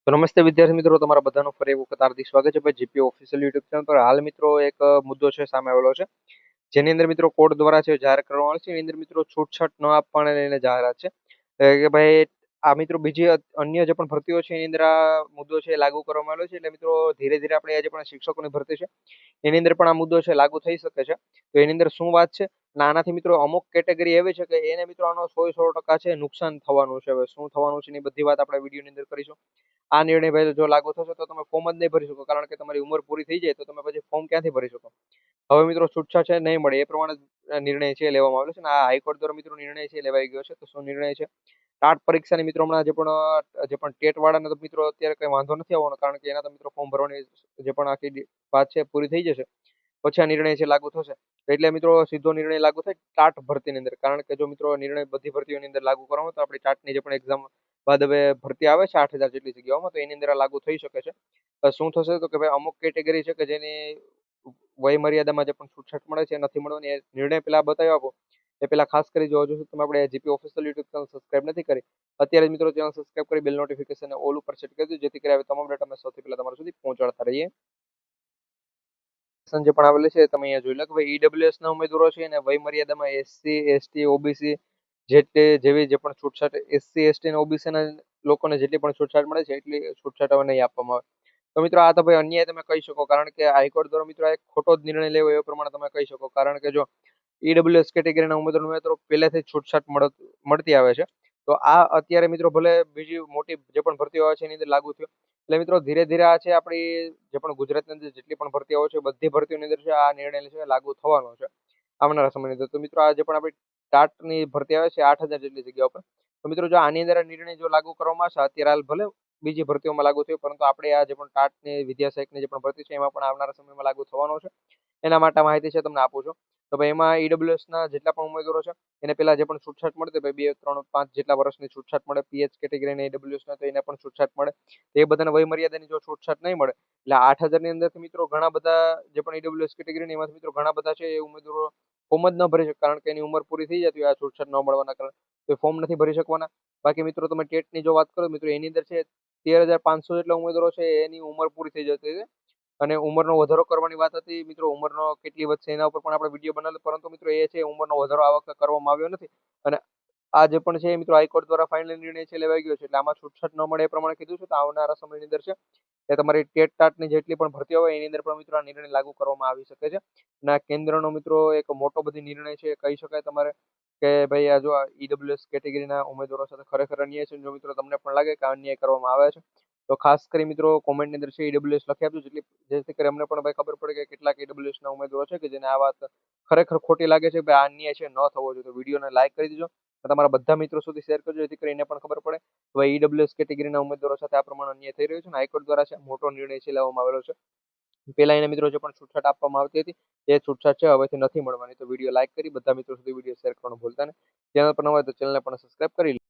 તો નમસ્તે વિદ્યાર્થી મિત્રો, તમારા બધાનું ફરી એક વખત હાર્દિક સ્વાગત છે ભાઈ જીપી ઓફિશિયલ યુટ્યુબ ચેનલ પર. હાલ મિત્રો એક મુદ્દો છે સામે આવેલો છે, જેની અંદર મિત્રો કોર્ટ દ્વારા છે જાહેર કરવામાં આવે છે. એની અંદર મિત્રો છૂટછાટ ન આપવાને લઈને જાહેરાત છે કે ભાઈ આ મિત્રો બીજી અન્ય જે પણ ભરતીઓ છે એની અંદર આ મુદ્દો છે લાગુ કરવામાં આવ્યો છે. એટલે મિત્રો ધીરે ધીરે આપણે આજે પણ શિક્ષકોની ભરતી છે એની અંદર પણ આ મુદ્દો છે લાગુ થઈ શકે છે. તો એની અંદર શું વાત છે ના, આનાથી મિત્રો અમુક કેટેગરી એવી છે કે એને મિત્રો આનો 100% છે નુકસાન થવાનું છે. હવે શું થવાનું છે એની બધી વાત આપણે વિડીયોની અંદર કરીશું. આ નિર્ણય ભાઈ જો લાગુ થશે તો તમે ફોર્મ જ નહીં ભરી શકો, કારણ કે તમારી ઉંમર પૂરી થઈ જાય તો તમે પછી ફોર્મ ક્યાંથી ભરી શકો. હવે મિત્રો છૂટછાટ છે નહીં મળે એ પ્રમાણે નિર્ણય છે લેવામાં આવ્યો છે અને આ હાઈકોર્ટ દ્વારા મિત્રો નિર્ણય છે લેવાઈ ગયો છે. તો શું નિર્ણય છે? ટાટ પરીક્ષાની મિત્રો હમણાં જે પણ ટેટ વાળાને તો મિત્રો અત્યારે કઈ વાંધો નથી આવવાનો, કારણ કે એના તો મિત્રો ફોર્મ ભરવાની જે પણ આખી વાત છે પૂરી થઈ જશે પછી આ નિર્ણય છે લાગુ થશે. એટલે મિત્રો સીધો નિર્ણય લાગુ થાય ટાટ ભરતીની અંદર, કારણ કે જો મિત્રો નિર્ણય બધી ભરતીઓની અંદર લાગુ કરવામાં આવે તો આપણી ટાટની જે પણ એક્ઝામ બાદ હવે ભરતી આવે છે 8,000 જેટલી જગ્યાઓમાં, તો એની અંદર આ લાગુ થઈ શકે છે. શું થશે તો કે ભાઈ અમુક કેટેગરી છે કે જેની વય મર્યાદામાં જે પણ છૂટછાટ મળે છે એ નથી મળવાની. એ નિર્ણય પેલા બતાવ્યો આપો એ પેલા ખાસ કરી જો હજુ તમે આપણે GP official YouTube channel subscribe નથી કરી, અત્યારે જ મિત્રો ચેનલ સબસ્ક્રાઇબ કરી બેલ નોટિફિકેશન ઓલ ઉપર સેટ કરી દો, જેથી કરી આવે તમામ ડેટા અમે સૌથી પહેલા તમારા સુધી પહોંચાડતા રહીએ. જે પણ આવેલી છે તમે અહીંયા જોઈ લો કે ભાઈ ઈડબ્લ્યુએસ ના ઉમેદવારો છે અને વય મર્યાદામાં એસસી એસટી ઓબીસી જેવી જે પણ છૂટછાટ એસસી એસટી અને ઓબીસી ના લોકોને જેટલી પણ છૂટછાટ મળે છે એટલી છૂટછાટ હવે નહીં આપવામાં આવે. તો મિત્રો આ તો ભાઈ અન્યાય તમે કહી શકો, કારણ કે હાઈકોર્ટ દ્વારા મિત્રો એક ખોટો જ નિર્ણય લેવો એ પ્રમાણે તમે કહી શકો. કારણ કે જો ઈડબ્લ્યુએસ કેટેગરીના ઉમેદવારો પહેલેથી જ છૂટછાટ મળતી આવે છે, તો આ અત્યારે મિત્રો ભલે બીજી મોટી જે પણ ભરતીઓ આવે છે એની અંદર લાગુ થયો. એટલે મિત્રો ધીરે ધીરે આ છે આપણી જે પણ ગુજરાતની અંદર જેટલી પણ ભરતીઓ છે બધી ભરતીઓની અંદર છે આ નિર્ણય છે લાગુ થવાનો છે આવનારા સમયની અંદર. તો મિત્રો આ જે પણ આપણી ટાટની ભરતી આવે છે 8,000 જેટલી જગ્યાઓ પર, તો મિત્રો જો આની અંદર આ નિર્ણય જો લાગુ કરવામાં આવશે, અત્યારે હાલ ભલે બીજી ભરતીઓમાં લાગુ થયું પરંતુ આપણે આ જે પણ ટાટની વિદ્યાસહાયકની જે પણ ભરતી છે એમાં પણ આવનારા સમયમાં લાગુ થવાનો છે. એના માટે માહિતી છે તમને આપું છું. તો ભાઈ એમાં ઈડબ્લ્યુએસ ના જેટલા પણ ઉમેદવારો છે એને પેલા જે પણ છૂટછાટ મળતી ભાઈ 2, 3, 5 જેટલા વર્ષની છૂટછાટ મળે. પીએચ કેટેગરી ઈડબ્લ્યુએસ ના તો એને પણ છૂટછાટ મળે. એ બધાને વય મર્યાદાની જો છૂટછાટ નહીં મળે એટલે 8,000 ની અંદરથી મિત્રો ઘણા બધા જે પણ ઈડબ્લ્યુએસ કેટેગરી એમાંથી મિત્રો ઘણા બધા છે એ ઉમેદવારો ફોર્મ જ ન ભરી શકે, કારણ કે એની ઉંમર પૂરી થઈ જતી હોય આ છૂટછાટ ન મળવાના કારણે, તો ફોર્મ નથી ભરી શકવાના. બાકી મિત્રો તમે ટેટની જો વાત કરો મિત્રો એની અંદર છે 13,500 જેટલા ઉમેદવારો છે એની ઉંમર પૂરી થઈ જતી છે અને ઉંમરનો વધારો કરવાની વાત હતી. મિત્રો ઉંમરનો કેટલી વધશે એના ઉપર પણ આપણે વિડીયો બનાવેલો, પરંતુ મિત્રો એ છે ઉંમરનો વધારો આ વખતે કરવામાં આવ્યો નથી. અને આ જે પણ છે મિત્રો હાઈકોર્ટ દ્વારા ફાઇનલ નિર્ણય છે લેવાઈ ગયો છે, એટલે આમાં છૂટછાટ ન મળે એ પ્રમાણે કીધું છે. તો આવનારા સમયની અંદર છે એ તમારી ટેટ ટાટની જેટલી પણ ભરતી હોય એની અંદર પણ મિત્રો આ નિર્ણય લાગુ કરવામાં આવી શકે છે. અને આ કેન્દ્રનો મિત્રો એક મોટો બધી નિર્ણય છે કહી શકાય તમારે કે ભાઈ આ જો આ ઈડબ્લ્યુએસ કેટેગરીના ઉમેદવારો સાથે ખરેખર અન્યાય છે. જો મિત્રો તમને પણ લાગે કે આ અન્યાય કરવામાં આવે છે તો ખાસ કરી મિત્રો કોમેન્ટની અંદર છે ઈડબ્લ્યુએસ લખી આપજો, જેથી કરી અમને પણ ભાઈ ખબર પડે કે કેટલાક ઈડબ્લ્યુએસ ના ઉમેદવારો છે કે જેને આ વાત ખરેખર ખોટી લાગે છે, ભાઈ આ અન્યાય છે ન થવો જોઈએ. તો વિડીયોને લાઈક કરી દેજો, તમારા બધા મિત્રો સુધી શેર કરજો, જેથી કરીને પણ ખબર પડે તો ઈડબ્લ્યુએસ કેટેગરીના ઉમેદવારો સાથે આ પ્રમાણે અન્યાય થઈ રહ્યો છે અને હાઈકોર્ટ દ્વારા છે મોટો નિર્ણય છે લેવામાં આવેલો છે. પેલા એને મિત્રો જે પણ છૂટછાટ આપવામાં આવતી હતી એ છૂટછાટ છે હવેથી નથી મળવાની. તો વિડીયો લાઈક કરી બધા મિત્રો સુધી વિડીયો શેર કરવાનું ભૂલતા નહીં. ચેનલ પર ન હોય તો ચેનલને પણ સબસ્ક્રાઇબ કરી લો.